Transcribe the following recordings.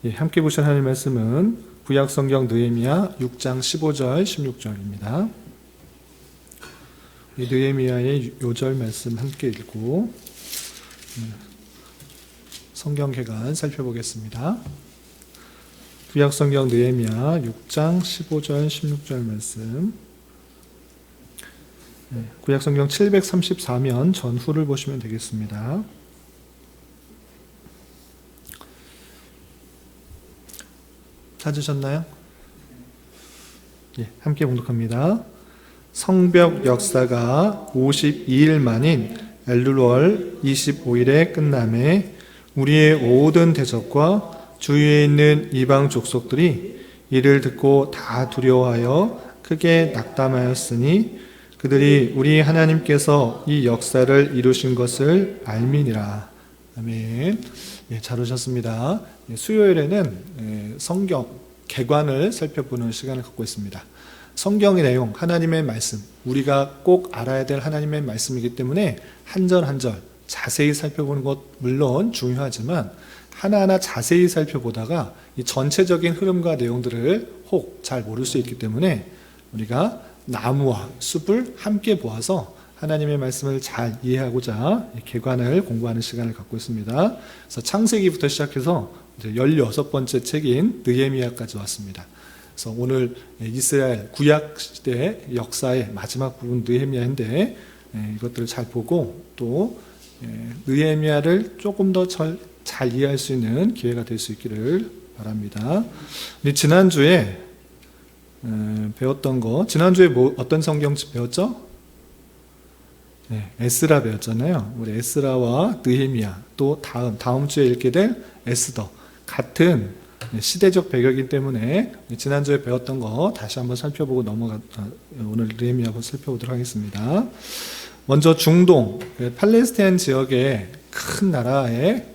예, 함께 보실 하나님의 말씀은 구약성경 느헤미야 6장 15절 16절입니다. 이 느헤미야의 요절 말씀 함께 읽고 성경 개관 살펴보겠습니다. 구약성경 느헤미야 6장 15절 16절 말씀, 구약성경 734면 전후를 보시면 되겠습니다. 찾으셨나요? 예, 함께 봉독합니다. 성벽 역사가 52일 만인 엘룰월 25일에 끝남에 우리의 모든 대적과 주위에 있는 이방 족속들이 이를 듣고 다 두려워하여 크게 낙담하였으니 그들이 우리 하나님께서 이 역사를 이루신 것을 알미니라. 아멘. 예, 잘 오셨습니다. 수요일에는 성경 개관을 살펴보는 시간을 갖고 있습니다. 성경의 내용, 하나님의 말씀, 우리가 꼭 알아야 될 하나님의 말씀이기 때문에 한 절 한 절 자세히 살펴보는 것 물론 중요하지만 하나하나 자세히 살펴보다가 이 전체적인 흐름과 내용들을 혹 잘 모를 수 있기 때문에 우리가 나무와 숲을 함께 보아서 하나님의 말씀을 잘 이해하고자 개관을 공부하는 시간을 갖고 있습니다. 그래서 창세기부터 시작해서 16번째 책인 느헤미야까지 왔습니다. 그래서 오늘 이스라엘 구약 시대 역사의 마지막 부분 느헤미야인데 이것들을 잘 보고 또 느헤미야를 조금 더 잘 이해할 수 있는 기회가 될 수 있기를 바랍니다. 우리 지난주에 배웠던 거, 지난주에 어떤 성경책 배웠죠? 에스라 배웠잖아요. 우리 에스라와 느헤미야, 또 다음 주에 읽게 될 에스더, 같은 시대적 배경이기 때문에 지난주에 배웠던 거 다시 한번 살펴보고 오늘 느헤미야 한번 살펴보도록 하겠습니다. 먼저 중동, 팔레스타인 지역의 큰 나라의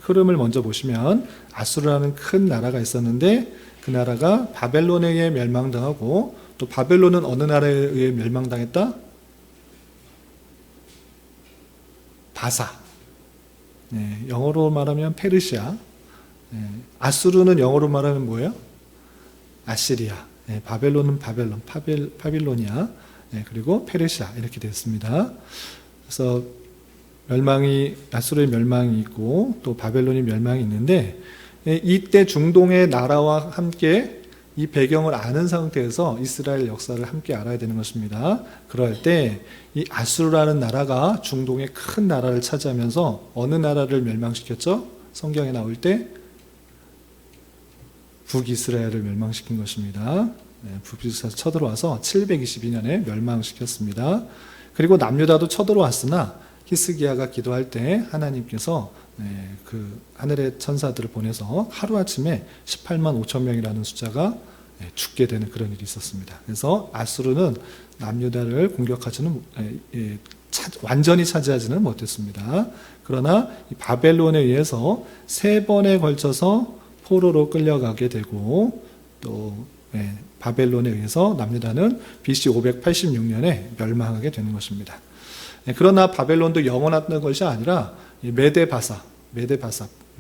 흐름을 먼저 보시면 아수르라는 큰 나라가 있었는데 그 나라가 바벨론에 의해 멸망당하고, 또 바벨론은 어느 나라에 의해 멸망당했다? 바사. 영어로 말하면 페르시아. 아수르는 영어로 말하면 뭐예요? 아시리아. 바벨론은 파빌로니아. 그리고 페르시아 이렇게 됐습니다. 그래서 아수르의 멸망이 있고 또 바벨론의 멸망이 있는데, 이때 중동의 나라와 함께 이 배경을 아는 상태에서 이스라엘 역사를 함께 알아야 되는 것입니다. 그럴 때 이 아수르라는 나라가 중동의 큰 나라를 차지하면서 어느 나라를 멸망시켰죠? 성경에 나올 때 북이스라엘을 멸망시킨 것입니다. 북이스라엘 쳐들어와서 722년에 멸망시켰습니다. 그리고 남유다도 쳐들어왔으나 히스기야가 기도할 때 하나님께서 그 하늘의 천사들을 보내서 하루아침에 18만 5천 명이라는 숫자가 죽게 되는 그런 일이 있었습니다. 그래서 아수르는 남유다를 공격하지는 완전히 차지하지는 못했습니다. 그러나 바벨론에 의해서 3번에 걸쳐서 포로로 끌려가게 되고, 또 바벨론에 의해서 남유다는 BC 586년에 멸망하게 되는 것입니다. 그러나 바벨론도 영원한 것이 아니라 메데바사,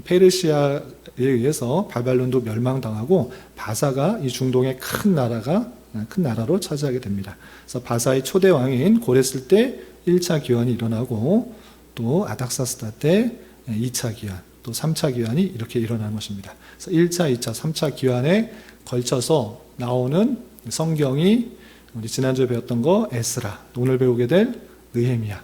페르시아에 의해서 바벨론도 멸망당하고 바사가 이 중동의 큰 나라로 차지하게 됩니다. 그래서 바사의 초대 왕인 고레스 때 1차 기환이 일어나고, 또 아닥사스다 때 2차 기환, 또 3차 기환이 이렇게 일어나는 것입니다. 그래서 1차, 2차, 3차 기환에 걸쳐서 나오는 성경이 우리 지난주에 배웠던 거 에스라, 오늘 배우게 될 느헤미야,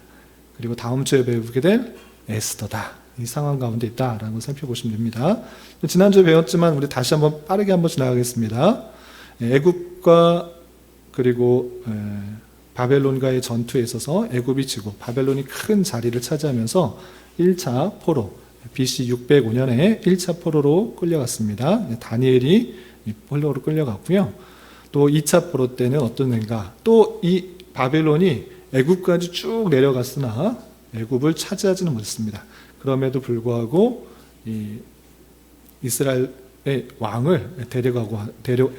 그리고 다음 주에 배우게 될 에스더다. 이 상황 가운데 있다라는 걸 살펴보시면 됩니다. 지난주에 배웠지만 우리 다시 한번 빠르게 한번 지나가겠습니다. 애굽과 그리고 바벨론과의 전투에 있어서 애굽이 지고 바벨론이 큰 자리를 차지하면서 1차 포로, BC 605년에 1차 포로로 끌려갔습니다. 다니엘이 포로로 끌려갔고요. 또 2차 포로 때는 어떤 애가, 또 이 바벨론이 애굽까지 쭉 내려갔으나 애굽을 차지하지는 못했습니다. 그럼에도 불구하고 이 이스라엘의 왕을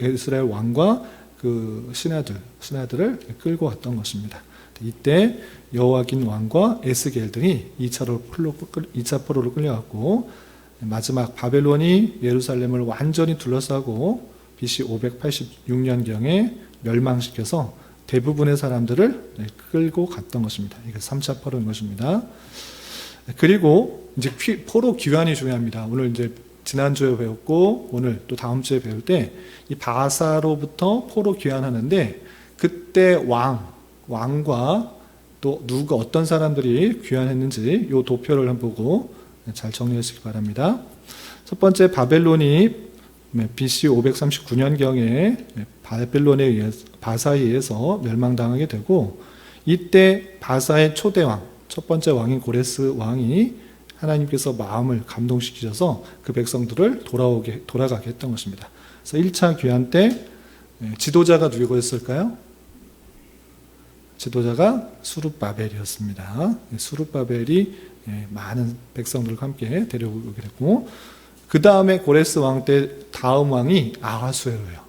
이스라엘 왕과 그 신하들을 끌고 왔던 것입니다. 이때 여호와긴 왕과 에스겔들이 2차 포로로 끌려갔고, 마지막 바벨론이 예루살렘을 완전히 둘러싸고 BC 586년경에 멸망시켜서 대부분의 사람들을 끌고 갔던 것입니다. 이게 3차 포로인 것입니다. 그리고 이제 포로 귀환이 중요합니다. 오늘 이제 지난주에 배웠고 오늘 또 다음 주에 배울 때 이 바사로부터 포로 귀환하는데 그때 왕과 또 누가 어떤 사람들이 귀환했는지 이 도표를 한번 보고 잘 정리하시기 바랍니다. 첫 번째 바벨론이 BC 539년경에 바사에 의해서 멸망당하게 되고 이때 바사의 초대왕 첫 번째 왕인 고레스 왕이 하나님께서 마음을 감동시키셔서 그 백성들을 돌아가게 했던 것입니다. 그래서 1차 귀환 때 지도자가 누구였을까요? 지도자가 수룹바벨이었습니다. 수룹바벨이 많은 백성들과 함께 데려오게 됐고 그 다음에 고레스 왕 때 다음 왕이 아하수에로예요.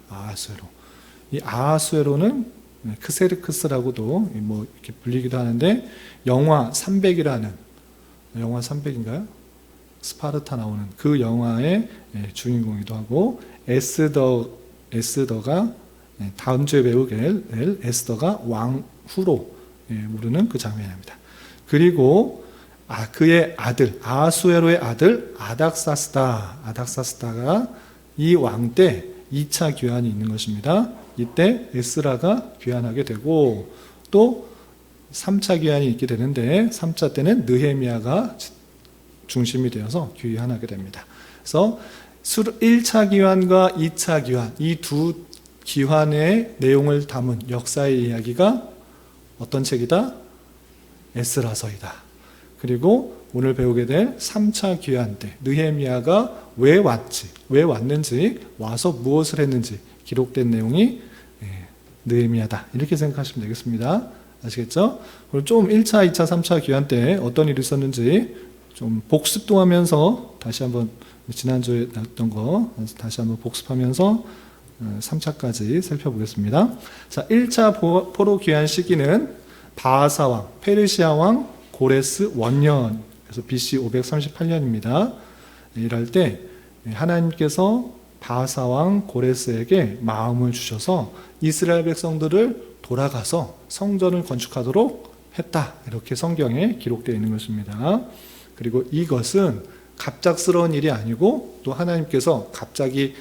이 아하수에로는 크세르크스라고도 뭐 이렇게 불리기도 하는데 영화 300이라는 영화 300인가요? 스파르타 나오는 그 영화의 주인공이기도 하고 에스더가 다음 주에 배우게 될 에스더가 왕후로 부르는 그 장면입니다. 그리고 그의 아들 아하수에로의 아들 아닥사스다가 이 왕 때 2차 귀환이 있는 것입니다. 이때 에스라가 귀환하게 되고 또 3차 귀환이 있게 되는데 3차 때는 느헤미야가 중심이 되어서 귀환하게 됩니다. 그래서 1차 귀환과 2차 귀환 이 두 귀환의 내용을 담은 역사의 이야기가 어떤 책이다? 에스라서이다. 그리고 오늘 배우게 될 3차 귀환 때 느헤미야가 왜 왔는지 와서 무엇을 했는지 기록된 내용이 느헤미야다. 이렇게 생각하시면 되겠습니다. 아시겠죠? 그리고 좀 1차, 2차, 3차 귀환 때 어떤 일이 있었는지 좀 복습도 하면서 다시 한번 지난주에 나왔던 거 다시 한번 복습하면서 3차까지 살펴보겠습니다. 자, 1차 포로 귀환 시기는 바하사 왕, 페르시아 왕 고레스 원년, 그래서 BC 538년입니다. 이럴 때 하나님께서 바하사 왕 고레스에게 마음을 주셔서 이스라엘 백성들을 돌아가서 성전을 건축하도록 했다. 이렇게 성경에 기록되어 있는 것입니다. 그리고 이것은 갑작스러운 일이 아니고 또 하나님께서 갑자기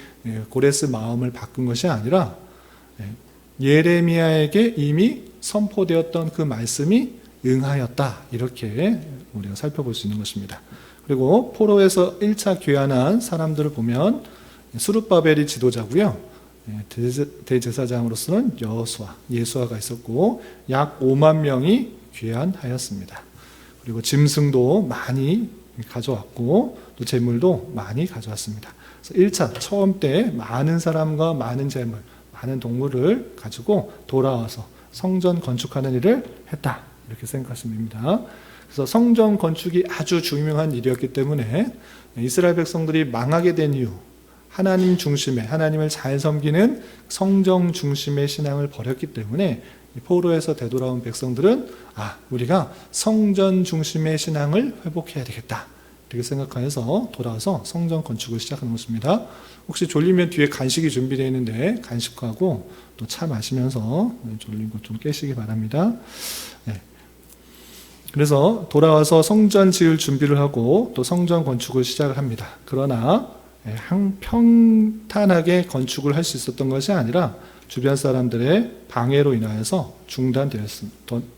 고레스 마음을 바꾼 것이 아니라 예레미야에게 이미 선포되었던 그 말씀이 응하였다. 이렇게 우리가 살펴볼 수 있는 것입니다. 그리고 포로에서 1차 귀환한 사람들을 보면 수룹바벨이 지도자고요. 대제사장으로서는 예수아가 있었고 약 5만 명이 귀환하였습니다. 그리고 짐승도 많이 가져왔고 또 재물도 많이 가져왔습니다. 그래서 1차 처음 때 많은 사람과 많은 재물, 많은 동물을 가지고 돌아와서 성전 건축하는 일을 했다. 이렇게 생각하시면 됩니다. 그래서 성전 건축이 아주 중요한 일이었기 때문에 이스라엘 백성들이 망하게 된 이유, 하나님 중심의, 하나님을 잘 섬기는 성정 중심의 신앙을 버렸기 때문에 포로에서 되돌아온 백성들은 우리가 성전 중심의 신앙을 회복해야 되겠다. 이렇게 생각하여서 돌아와서 성전 건축을 시작하는 것입니다. 혹시 졸리면 뒤에 간식이 준비되어 있는데 간식하고 또 차 마시면서 졸린 것 좀 깨시기 바랍니다. 그래서 돌아와서 성전 지을 준비를 하고 또 성전 건축을 시작을 합니다. 그러나 평탄하게 건축을 할 수 있었던 것이 아니라 주변 사람들의 방해로 인하여서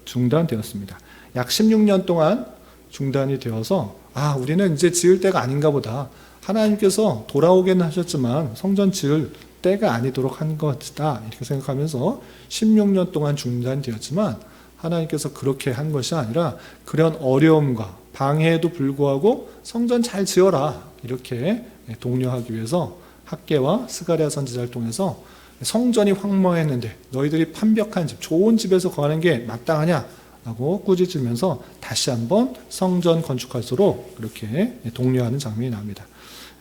중단되었습니다. 약 16년 동안 중단이 되어서 우리는 이제 지을 때가 아닌가 보다. 하나님께서 돌아오게는 하셨지만 성전 지을 때가 아니도록 한 것이다. 이렇게 생각하면서 16년 동안 중단되었지만 하나님께서 그렇게 한 것이 아니라 그런 어려움과 방해에도 불구하고 성전 잘 지어라. 이렇게 독려하기 위해서 학개와 스가랴 선지자를 통해서 성전이 황망했는데 너희들이 판벽한 집, 좋은 집에서 거하는 게 마땅하냐? 라고 꾸짖으면서 다시 한번 성전 건축할수록 그렇게 독려하는 장면이 나옵니다.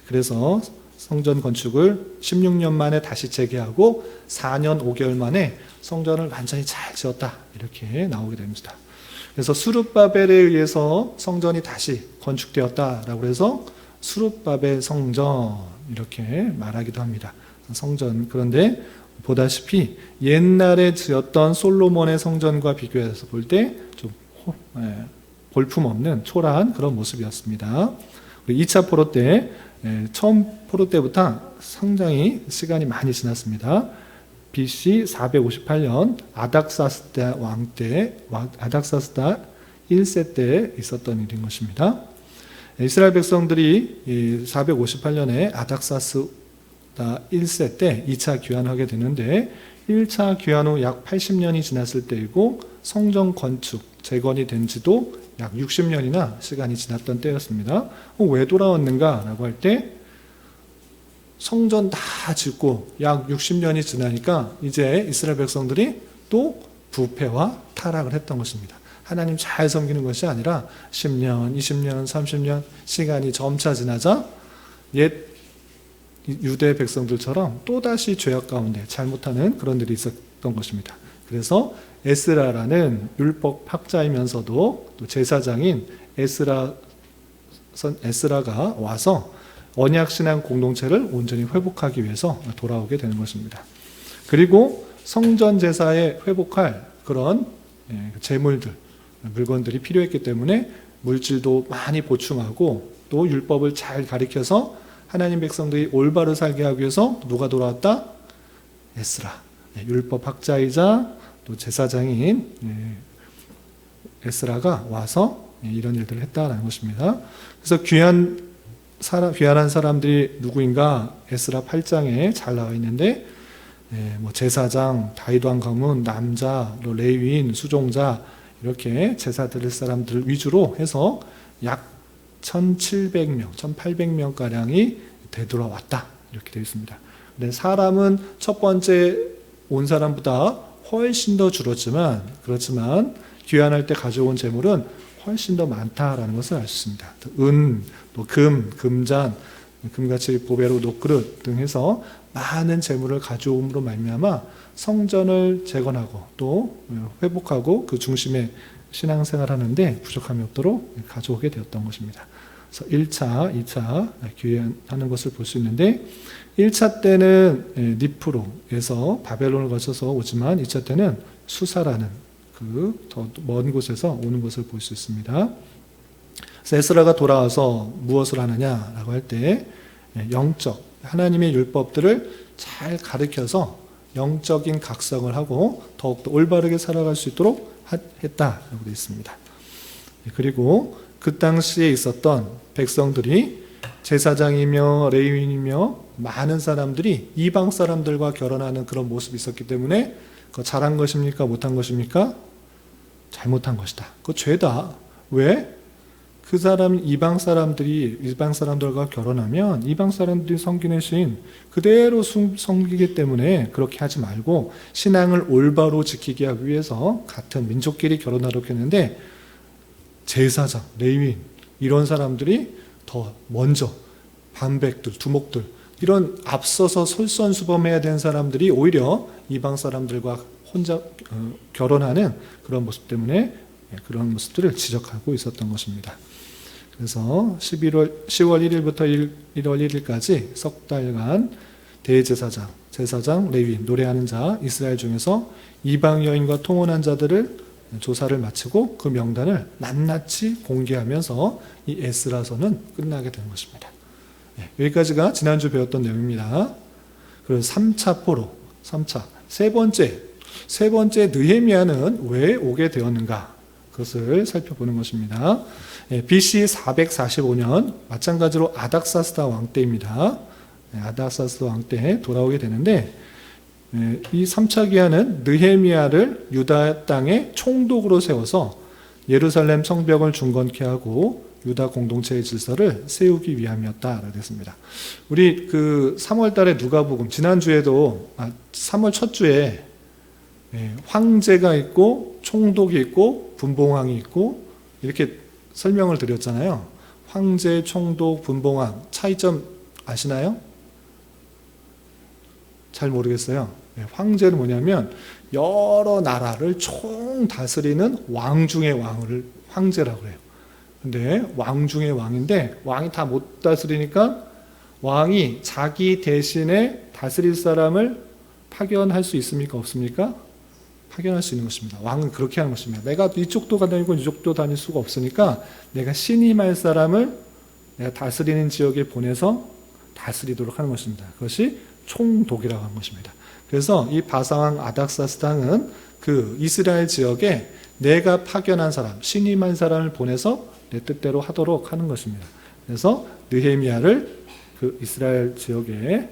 그래서 성전 건축을 16년 만에 다시 재개하고 4년 5개월 만에 성전을 완전히 잘 지었다. 이렇게 나오게 됩니다. 그래서 수룹바벨에 의해서 성전이 다시 건축되었다라고 해서 수룹밥의 성전 이렇게 말하기도 합니다. 성전. 그런데 보다시피 옛날에 지었던 솔로몬의 성전과 비교해서 볼 때 좀 볼품없는 초라한 그런 모습이었습니다. 2차 포로 때, 처음 포로 때부터 상당히 시간이 많이 지났습니다. BC 458년 아닥사스다 왕 때, 아닥사스다 1세 때 있었던 일인 것입니다. 이스라엘 백성들이 458년에 아닥사스다 1세 때 2차 귀환하게 되는데 1차 귀환 후 약 80년이 지났을 때이고 성전 건축, 재건이 된 지도 약 60년이나 시간이 지났던 때였습니다. 왜 돌아왔는가 라고 할 때 성전 다 짓고 약 60년이 지나니까 이제 이스라엘 백성들이 또 부패와 타락을 했던 것입니다. 하나님 잘 섬기는 것이 아니라 10년, 20년, 30년 시간이 점차 지나자 옛 유대 백성들처럼 또다시 죄악 가운데 잘못하는 그런 일이 있었던 것입니다. 그래서 에스라라는 율법 학자이면서도 또 제사장인 에스라가 와서 언약신앙 공동체를 온전히 회복하기 위해서 돌아오게 되는 것입니다. 그리고 성전 제사에 회복할 그런 재물들, 물건들이 필요했기 때문에 물질도 많이 보충하고 또 율법을 잘 가르쳐서 하나님 백성들이 올바로 살게 하기 위해서 누가 돌아왔다? 에스라, 율법 학자이자 또 제사장인 에스라가 와서 이런 일들을 했다라는 것입니다. 그래서 귀환한 사람들이 누구인가? 에스라 8장에 잘 나와 있는데 제사장, 다윗 왕 가문, 남자, 레위인, 수종자 이렇게 제사 드릴 사람들 위주로 해서 약 1700명, 1800명가량이 되돌아왔다 이렇게 되어 있습니다. 근데 사람은 첫 번째 온 사람보다 훨씬 더 줄었지만 그렇지만 귀환할 때 가져온 재물은 훨씬 더 많다라는 것을 알 수 있습니다. 은, 또 금, 금잔, 금같이 보배로 녹그릇 등 해서 많은 재물을 가져옴으로 말미암아 성전을 재건하고 또 회복하고 그 중심에 신앙생활하는데 부족함이 없도록 가져오게 되었던 것입니다. 그래서 1차, 2차 귀환하는 것을 볼 수 있는데 1차 때는 니프로에서 바벨론을 거쳐서 오지만 2차 때는 수사라는 그 더 먼 곳에서 오는 것을 볼 수 있습니다. 그래서 에스라가 돌아와서 무엇을 하느냐라고 할 때 영적 하나님의 율법들을 잘 가르쳐서 영적인 각성을 하고 더욱더 올바르게 살아갈 수 있도록 했다라고 되어 있습니다. 그리고 그 당시에 있었던 백성들이 제사장이며 레위인이며 많은 사람들이 이방 사람들과 결혼하는 그런 모습이 있었기 때문에 그거 잘한 것입니까? 못한 것입니까? 잘못한 것이다. 그거 죄다. 왜? 그 사람 이방 사람들과 결혼하면 이방 사람들이 섬기는 신 그대로 섬기기 때문에 그렇게 하지 말고 신앙을 올바로 지키게 하기 위해서 같은 민족끼리 결혼하려고 했는데 제사장, 레위인 이런 사람들이 더 먼저 반백들, 두목들 이런 앞서서 솔선수범해야 되는 사람들이 오히려 이방 사람들과 혼자 결혼하는 그런 모습 때문에 그런 모습들을 지적하고 있었던 것입니다. 그래서 10월 1일부터 1월 1일까지 석 달간 대제사장, 제사장, 레위인, 노래하는 자 이스라엘 중에서 이방 여인과 통혼한 자들을 조사를 마치고 그 명단을 낱낱이 공개하면서 이 에스라서는 끝나게 된 것입니다. 여기까지가 지난주 배웠던 내용입니다. 그리고 3차 포로, 3차 세 번째 느헤미야는 왜 오게 되었는가? 그것을 살펴보는 것입니다. BC 445년 마찬가지로 아닥사스다 왕 때입니다. 아닥사스다 왕 때 돌아오게 되는데 이 3차 귀환은 느헤미야를 유다 땅에 총독으로 세워서 예루살렘 성벽을 중건케 하고 유다 공동체의 질서를 세우기 위함이었다라고 했습니다. 우리 그 3월 달에 누가복음 지난주에도 3월 첫 주에 황제가 있고 총독이 있고 분봉왕이 있고 이렇게 설명을 드렸잖아요. 황제, 총독, 분봉왕 차이점 아시나요? 잘 모르겠어요. 황제는 뭐냐면 여러 나라를 총 다스리는 왕 중의 왕을 황제라고 해요. 근데 왕 중에 왕인데 왕이 다 못 다스리니까 왕이 자기 대신에 다스릴 사람을 파견할 수 있습니까? 없습니까? 파견할 수 있는 것입니다. 왕은 그렇게 하는 것입니다. 내가 이쪽도 다니고 이쪽도 다닐 수가 없으니까 내가 신임할 사람을 내가 다스리는 지역에 보내서 다스리도록 하는 것입니다. 그것이 총독이라고 하는 것입니다. 그래서 이 바사왕 아닥사스다 왕은 그 이스라엘 지역에 내가 파견한 사람, 신임한 사람을 보내서 내 뜻대로 하도록 하는 것입니다. 그래서 느헤미야를 그 이스라엘 지역에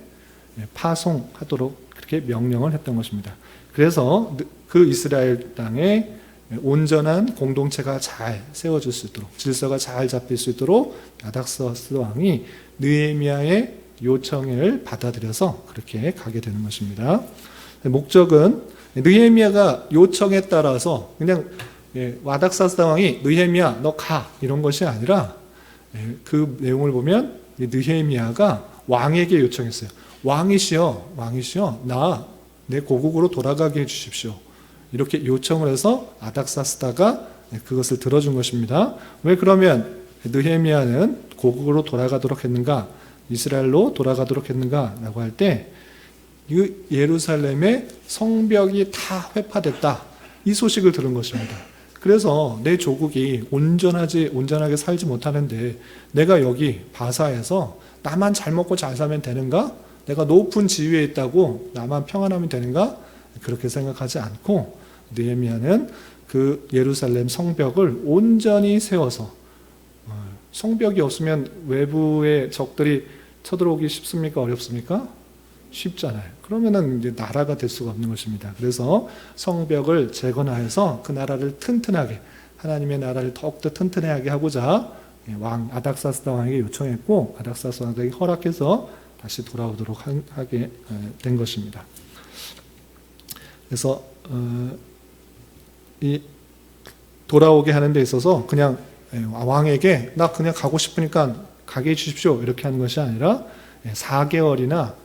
파송하도록 그렇게 명령을 했던 것입니다. 그래서 그 이스라엘 땅에 온전한 공동체가 잘 세워질 수 있도록, 질서가 잘 잡힐 수 있도록 아닥사스다 왕이 느헤미야의 요청을 받아들여서 그렇게 가게 되는 것입니다. 목적은 느헤미야가 요청에 따라서 그냥 아닥사스다 왕이 느헤미야 너 가 이런 것이 아니라 그 내용을 보면 느헤미야가 왕에게 요청했어요. 왕이시여 나 내 고국으로 돌아가게 해주십시오. 이렇게 요청을 해서 아닥사스다가 그것을 들어준 것입니다. 왜 그러면 느헤미야는 고국으로 돌아가도록 했는가? 이스라엘로 돌아가도록 했는가? 라고 할 때 예루살렘의 성벽이 다 회파됐다. 이 소식을 들은 것입니다. 그래서 내 조국이 온전하게 살지 못하는데 내가 여기 바사에서 나만 잘 먹고 잘 살면 되는가? 내가 높은 지위에 있다고 나만 평안하면 되는가? 그렇게 생각하지 않고 느헤미야는 그 예루살렘 성벽을 온전히 세워서 성벽이 없으면 외부의 적들이 쳐들어오기 쉽습니까? 어렵습니까? 쉽잖아요. 그러면은 이제 나라가 될 수가 없는 것입니다. 그래서 성벽을 재건하여서 그 나라를 튼튼하게 하나님의 나라를 더욱더 튼튼하게 하고자 왕 아닥사스다 왕에게 요청했고 아닥사스다 왕에게 허락해서 다시 돌아오도록 하게 된 것입니다. 그래서 이 돌아오게 하는 데 있어서 그냥 왕에게 나 그냥 가고 싶으니까 가게 해주십시오 이렇게 하는 것이 아니라 4개월이나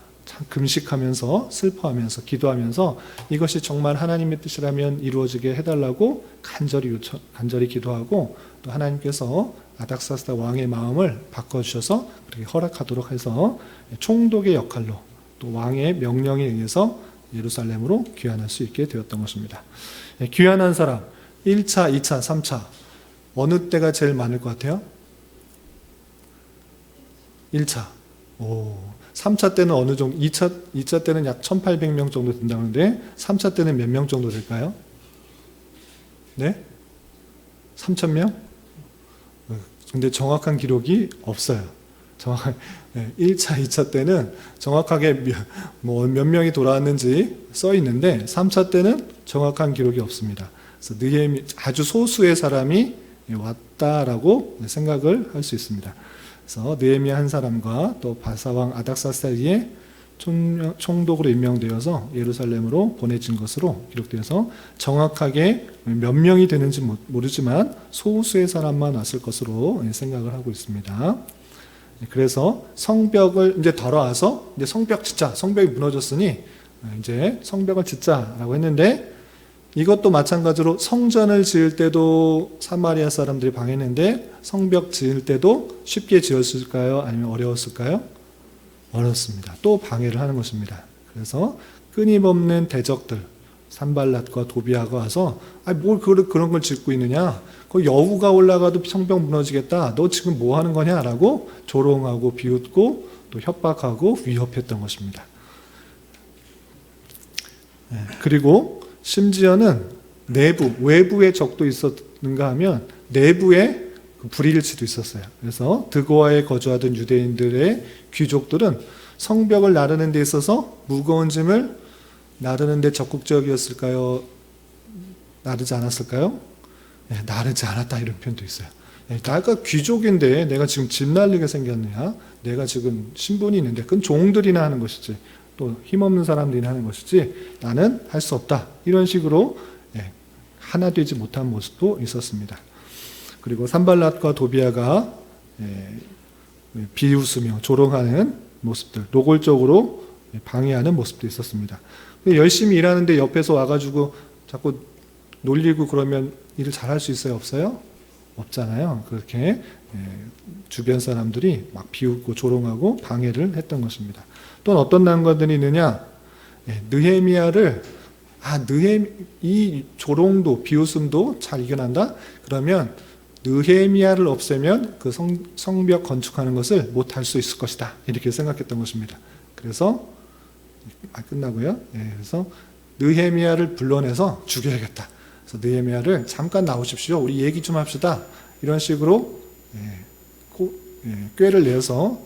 금식하면서 슬퍼하면서 기도하면서 이것이 정말 하나님의 뜻이라면 이루어지게 해달라고 간절히 기도하고 또 하나님께서 아닥사스다 왕의 마음을 바꿔주셔서 그렇게 허락하도록 해서 총독의 역할로 또 왕의 명령에 의해서 예루살렘으로 귀환할 수 있게 되었던 것입니다. 귀환한 사람 1차, 2차, 3차 어느 때가 제일 많을 것 같아요? 1차. 3차 때는 어느 정도, 2차 때는 약 1800명 정도 된다는데 3차 때는 몇 명 정도 될까요? 네? 3000명? 근데 정확한 기록이 없어요. 1차, 2차 때는 정확하게 몇 명이 돌아왔는지 써 있는데 3차 때는 정확한 기록이 없습니다. 그래서 아주 소수의 사람이 왔다라고 생각을 할 수 있습니다. 그래서 느헤미야 한 사람과 또 바사왕 아닥사스다의 총독으로 임명되어서 예루살렘으로 보내진 것으로 기록되어서 정확하게 몇 명이 되는지 모르지만 소수의 사람만 왔을 것으로 생각을 하고 있습니다. 그래서 성벽을 이제 돌아와서 이제 성벽이 무너졌으니 이제 성벽을 짓자라고 했는데 이것도 마찬가지로 성전을 지을 때도 사마리아 사람들이 방해했는데 성벽 지을 때도 쉽게 지었을까요? 아니면 어려웠을까요? 어렵습니다. 또 방해를 하는 것입니다. 그래서 끊임없는 대적들 산발랏과 도비아가 와서 뭘 그런 걸 짓고 있느냐? 그 여우가 올라가도 성벽 무너지겠다. 너 지금 뭐 하는 거냐? 라고 조롱하고 비웃고 또 협박하고 위협했던 것입니다. 그리고 심지어는 외부의 적도 있었는가 하면 내부에 불일치도 있었어요. 그래서 드고아에 거주하던 유대인들의 귀족들은 성벽을 나르는 데 있어서 무거운 짐을 나르는 데 적극적이었을까요? 나르지 않았을까요? 네, 나르지 않았다 이런 표현도 있어요. 내가 귀족인데 내가 지금 짐 날리게 생겼느냐? 내가 지금 신분이 있는데 그건 종들이나 하는 것이지 또 힘없는 사람들이나 하는 것이지 나는 할 수 없다. 이런 식으로 하나 되지 못한 모습도 있었습니다. 그리고 산발랏과 도비아가 비웃으며 조롱하는 모습들, 노골적으로 방해하는 모습도 있었습니다. 열심히 일하는데 옆에서 와가지고 자꾸 놀리고 그러면 일을 잘할 수 있어요? 없어요? 없잖아요. 그렇게 주변 사람들이 막 비웃고 조롱하고 방해를 했던 것입니다. 또 어떤 난관들이 있느냐? 느헤미야를 이 조롱도 비웃음도 잘 이겨낸다? 그러면 느헤미야를 없애면 그 성벽 건축하는 것을 못할 수 있을 것이다. 이렇게 생각했던 것입니다. 그래서 끝나고요. 그래서 느헤미야를 불러내서 죽여야겠다. 그래서 느헤미야를 잠깐 나오십시오. 우리 얘기 좀 합시다. 이런 식으로 꾀를 내서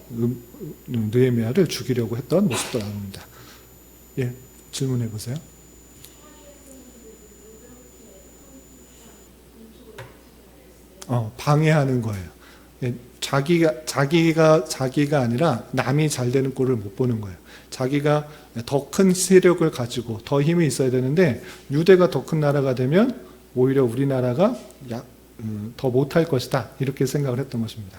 느헤미야를 죽이려고 했던 모습도 나옵니다. 질문해 보세요. 방해하는 거예요. 자기가 아니라 남이 잘 되는 꼴을 못 보는 거예요. 자기가 더 큰 세력을 가지고 더 힘이 있어야 되는데 유대가 더 큰 나라가 되면 오히려 우리나라가 더 못할 것이다. 이렇게 생각을 했던 것입니다.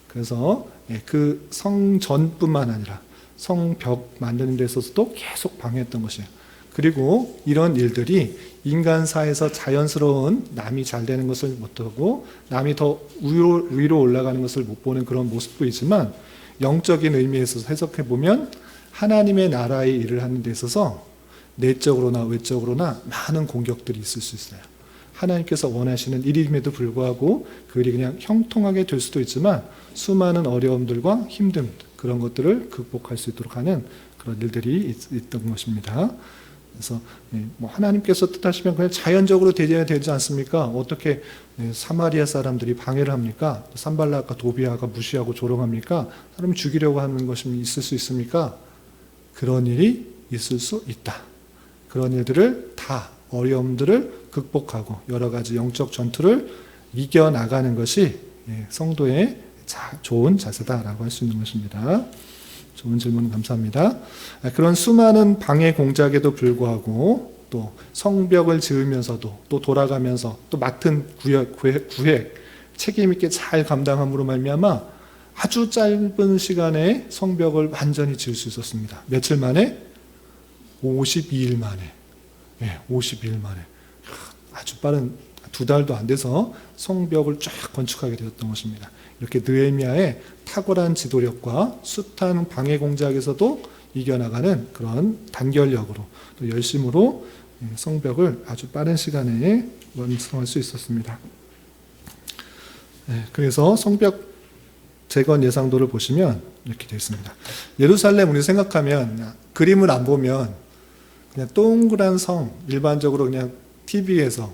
그래서 그 성전뿐만 아니라 성벽 만드는 데 있어서도 계속 방해했던 것이에요. 그리고 이런 일들이 인간사에서 자연스러운 남이 잘 되는 것을 못하고 남이 더 위로 올라가는 것을 못 보는 그런 모습도 있지만 영적인 의미에서 해석해 보면 하나님의 나라의 일을 하는 데 있어서 내적으로나 외적으로나 많은 공격들이 있을 수 있어요. 하나님께서 원하시는 일임에도 불구하고 그 일이 그냥 형통하게 될 수도 있지만 수많은 어려움들과 힘듦 그런 것들을 극복할 수 있도록 하는 그런 일들이 있던 것입니다. 그래서 하나님께서 뜻하시면 그냥 자연적으로 되어야 되지 않습니까? 어떻게 사마리아 사람들이 방해를 합니까? 산발락과 도비아가 무시하고 조롱합니까? 사람을 죽이려고 하는 것이 있을 수 있습니까? 그런 일이 있을 수 있다. 그런 일들을 다 어려움들을 극복하고 여러 가지 영적 전투를 이겨나가는 것이 성도의 좋은 자세다라고 할 수 있는 것입니다. 좋은 질문 감사합니다. 그런 수많은 방해 공작에도 불구하고 또 성벽을 지으면서도 또 돌아가면서 또 맡은 구획 책임 있게 잘 감당함으로 말미암아 아주 짧은 시간에 성벽을 완전히 지을 수 있었습니다. 며칠 만에? 52일 만에. 52일 만에. 아주 빠른 2달도 안 돼서 성벽을 쫙 건축하게 되었던 것입니다. 이렇게 느헤미야의 탁월한 지도력과 숱한 방해 공작에서도 이겨나가는 그런 단결력으로 또 열심으로 성벽을 아주 빠른 시간에 완성할 수 있었습니다. 그래서 성벽 재건 예상도를 보시면 이렇게 되어 있습니다. 예루살렘 우리 생각하면 그림을 안 보면 그냥 동그란 성, 일반적으로 그냥 TV에서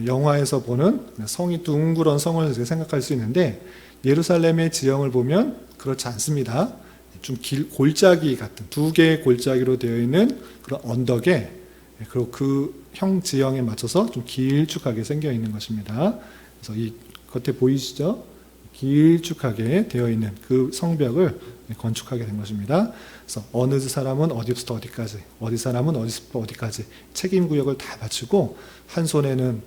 영화에서 보는 성이 둥그런 성을 생각할 수 있는데 예루살렘의 지형을 보면 그렇지 않습니다. 좀 골짜기 같은 2개의 골짜기로 되어 있는 그런 언덕에 그리고 그 형 지형에 맞춰서 좀 길쭉하게 생겨 있는 것입니다. 그래서 이 겉에 보이시죠? 길쭉하게 되어 있는 그 성벽을 건축하게 된 것입니다. 그래서 어느 사람은 어디부터 어디까지, 어디 사람은 어디부터 어디까지 책임 구역을 다 바치고 한 손에는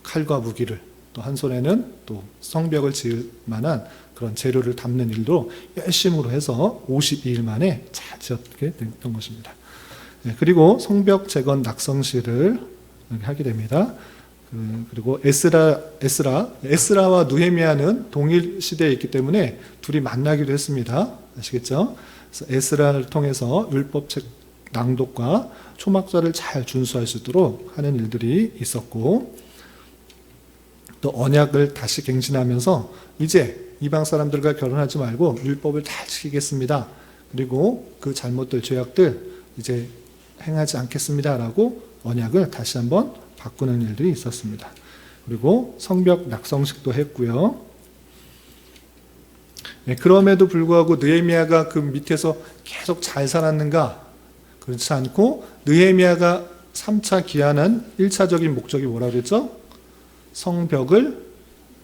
칼과 무기를 또 한 손에는 또 성벽을 지을 만한 그런 재료를 담는 일도 열심으로 해서 52일 만에 잘 지었게 됐던 것입니다. 그리고 성벽 재건 낙성실을 하게 됩니다. 그리고 에스라와 느헤미야는 동일 시대에 있기 때문에 둘이 만나기도 했습니다. 아시겠죠? 그래서 에스라를 통해서 율법책 낭독과 초막절을 잘 준수할 수 있도록 하는 일들이 있었고 또 언약을 다시 갱신하면서 이제 이방 사람들과 결혼하지 말고 율법을 잘 지키겠습니다. 그리고 그 잘못들, 죄악들 이제 행하지 않겠습니다라고 언약을 다시 한번 바꾸는 일들이 있었습니다. 그리고 성벽 낙성식도 했고요. 그럼에도 불구하고 느헤미야가 그 밑에서 계속 잘 살았는가? 그렇지 않고 느헤미야가 3차 기한한 1차적인 목적이 뭐라고 그랬죠? 성벽을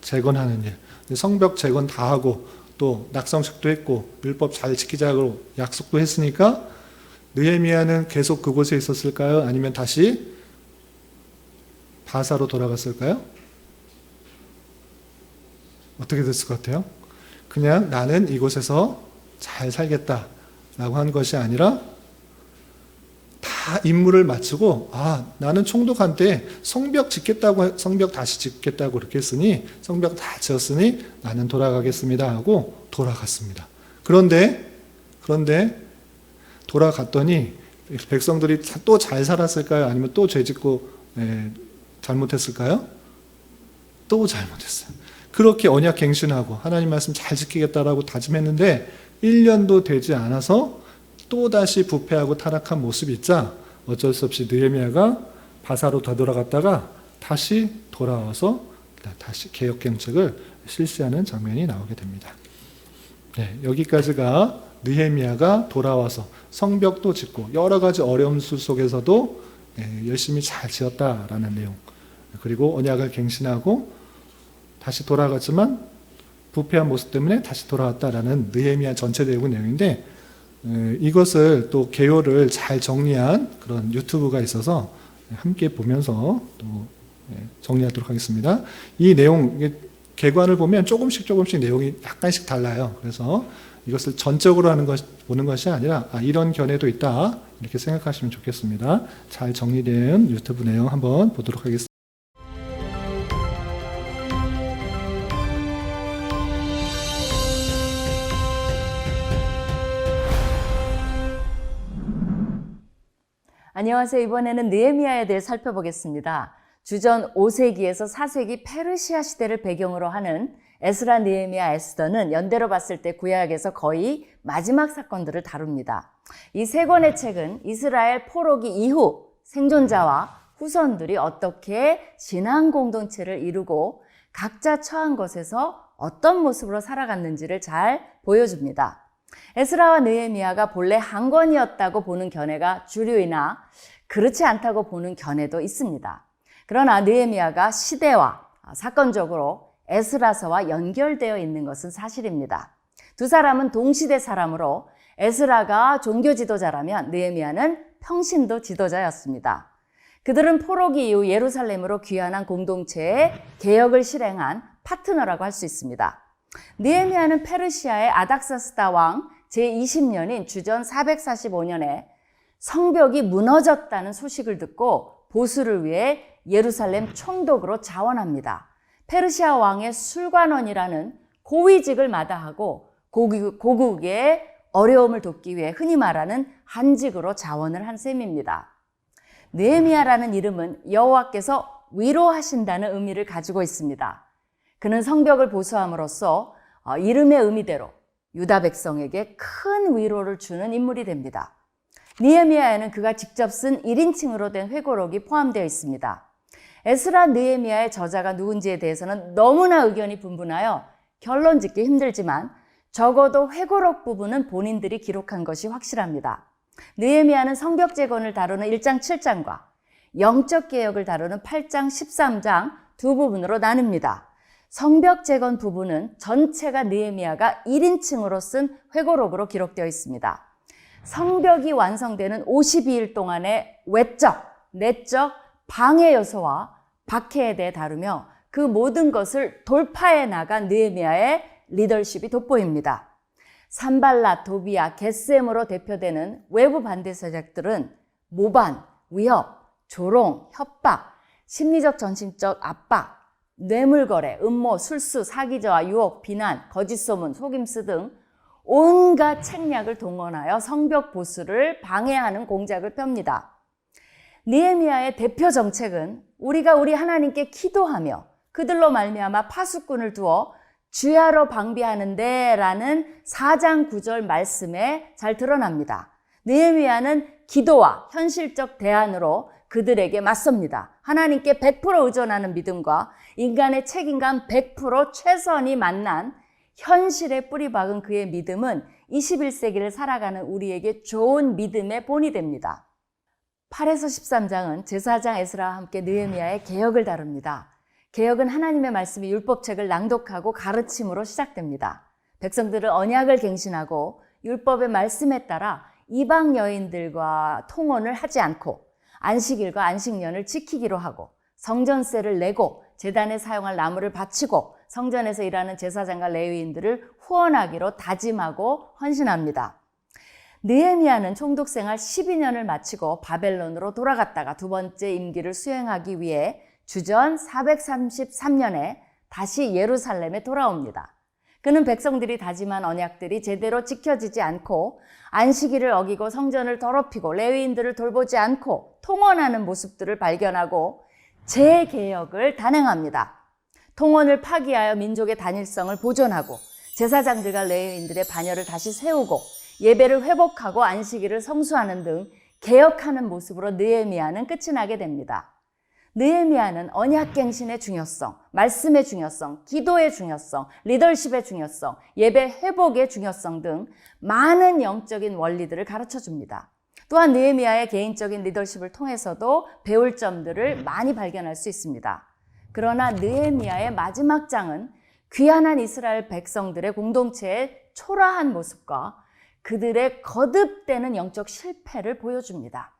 재건하는 일. 성벽 재건 다 하고 또 낙성식도 했고 율법 잘 지키자고 약속도 했으니까 느헤미야는 계속 그곳에 있었을까요? 아니면 다시 바사로 돌아갔을까요? 어떻게 됐을 것 같아요? 그냥 나는 이곳에서 잘 살겠다라고 한 것이 아니라 다 다 임무를 마치고 나는 총독한테 성벽 다시 짓겠다고 그렇게 했으니 성벽 다 지었으니 나는 돌아가겠습니다 하고 돌아갔습니다. 그런데 돌아갔더니 백성들이 또 잘 살았을까요? 아니면 또 죄짓고 잘못했을까요? 또 잘못했어요. 그렇게 언약 갱신하고 하나님 말씀 잘 지키겠다라고 다짐했는데 1년도 되지 않아서 또다시 부패하고 타락한 모습이 있자 어쩔 수 없이 느헤미야가 바사로 되돌아갔다가 다시 돌아와서 다시 개혁정책을 실시하는 장면이 나오게 됩니다. 여기까지가 느헤미야가 돌아와서 성벽도 짓고 여러 가지 어려움 속에서도 열심히 잘 지었다라는 내용, 그리고 언약을 갱신하고 다시 돌아갔지만 부패한 모습 때문에 다시 돌아왔다라는 느헤미야 전체 내용인데, 이것을 또 개요를 잘 정리한 그런 유튜브가 있어서 함께 보면서 또 정리하도록 하겠습니다. 이 내용 개관을 보면 조금씩 내용이 약간씩 달라요. 그래서 이것을 전적으로 보는 것이 아니라 이런 견해도 있다 이렇게 생각하시면 좋겠습니다. 잘 정리된 유튜브 내용 한번 보도록 하겠습니다. 안녕하세요. 이번에는 느헤미야에 대해 살펴보겠습니다. 주전 5세기에서 4세기 페르시아 시대를 배경으로 하는 에스라, 느헤미야, 에스더는 연대로 봤을 때 구약에서 거의 마지막 사건들을 다룹니다. 이 세 권의 책은 이스라엘 포로기 이후 생존자와 후손들이 어떻게 신앙 공동체를 이루고 각자 처한 것에서 어떤 모습으로 살아갔는지를 잘 보여줍니다. 에스라와 느헤미야가 본래 한 권이었다고 보는 견해가 주류이나 그렇지 않다고 보는 견해도 있습니다. 그러나 느헤미야가 시대와 사건적으로 에스라서와 연결되어 있는 것은 사실입니다. 두 사람은 동시대 사람으로 에스라가 종교 지도자라면 느헤미야는 평신도 지도자였습니다. 그들은 포로기 이후 예루살렘으로 귀환한 공동체의 개혁을 실행한 파트너라고 할 수 있습니다. 느헤미야는 페르시아의 아닥사스다 왕 제20년인 주전 445년에 성벽이 무너졌다는 소식을 듣고 보수를 위해 예루살렘 총독으로 자원합니다. 페르시아 왕의 술관원이라는 고위직을 마다하고 고국의 어려움을 돕기 위해 흔히 말하는 한직으로 자원을 한 셈입니다. 느헤미야라는 이름은 여호와께서 위로하신다는 의미를 가지고 있습니다. 그는 성벽을 보수함으로써 이름의 의미대로 유다 백성에게 큰 위로를 주는 인물이 됩니다. 느헤미야에는 그가 직접 쓴 1인칭으로 된 회고록이 포함되어 있습니다. 에스라, 느헤미야의 저자가 누군지에 대해서는 너무나 의견이 분분하여 결론 짓기 힘들지만 적어도 회고록 부분은 본인들이 기록한 것이 확실합니다. 느헤미야는 성벽 재건을 다루는 1장 7장과 영적 개혁을 다루는 8장 13장 두 부분으로 나눕니다. 성벽 재건 부분은 전체가 느헤미야가 1인칭으로 쓴 회고록으로 기록되어 있습니다. 성벽이 완성되는 52일 동안의 외적, 내적 방해 요소와 박해에 대해 다루며 그 모든 것을 돌파해 나간 느헤미야의 리더십이 돋보입니다. 산발랏, 도비야, 겟셈으로 대표되는 외부 반대 세력들은 모반, 위협, 조롱, 협박, 심리적 정신적 압박, 뇌물거래, 음모, 술수, 사기저하, 유혹, 비난, 거짓소문, 속임수 등 온갖 책략을 동원하여 성벽 보수를 방해하는 공작을 펴니다. 느헤미야의 대표 정책은 우리가 우리 하나님께 기도하며 그들로 말미암아 파수꾼을 두어 주야로 방비하는데 라는 4장 9절 말씀에 잘 드러납니다. 느헤미야는 기도와 현실적 대안으로 그들에게 맞섭니다. 하나님께 100% 의존하는 믿음과 인간의 책임감 100% 최선이 만난 현실에 뿌리박은 그의 믿음은 21세기를 살아가는 우리에게 좋은 믿음의 본이 됩니다. 8에서 13장은 제사장 에스라와 함께 느헤미야의 개혁을 다룹니다. 개혁은 하나님의 말씀이 율법책을 낭독하고 가르침으로 시작됩니다. 백성들은 언약을 갱신하고 율법의 말씀에 따라 이방 여인들과 통혼을 하지 않고 안식일과 안식년을 지키기로 하고 성전세를 내고 제단에 사용할 나무를 바치고 성전에서 일하는 제사장과 레위인들을 후원하기로 다짐하고 헌신합니다. 느헤미야는 총독 생활 12년을 마치고 바벨론으로 돌아갔다가 두 번째 임기를 수행하기 위해 주전 433년에 다시 예루살렘에 돌아옵니다. 그는 백성들이 다짐한 언약들이 제대로 지켜지지 않고 안식일을 어기고 성전을 더럽히고 레위인들을 돌보지 않고 통원하는 모습들을 발견하고 재개혁을 단행합니다. 통원을 파기하여 민족의 단일성을 보존하고 제사장들과 레위인들의 반열을 다시 세우고 예배를 회복하고 안식일을 성수하는 등 개혁하는 모습으로 느헤미야는 끝이 나게 됩니다. 느헤미야는 언약갱신의 중요성, 말씀의 중요성, 기도의 중요성, 리더십의 중요성, 예배 회복의 중요성 등 많은 영적인 원리들을 가르쳐 줍니다. 또한 느헤미야의 개인적인 리더십을 통해서도 배울 점들을 많이 발견할 수 있습니다. 그러나 느헤미야의 마지막 장은 귀환한 이스라엘 백성들의 공동체의 초라한 모습과 그들의 거듭되는 영적 실패를 보여줍니다.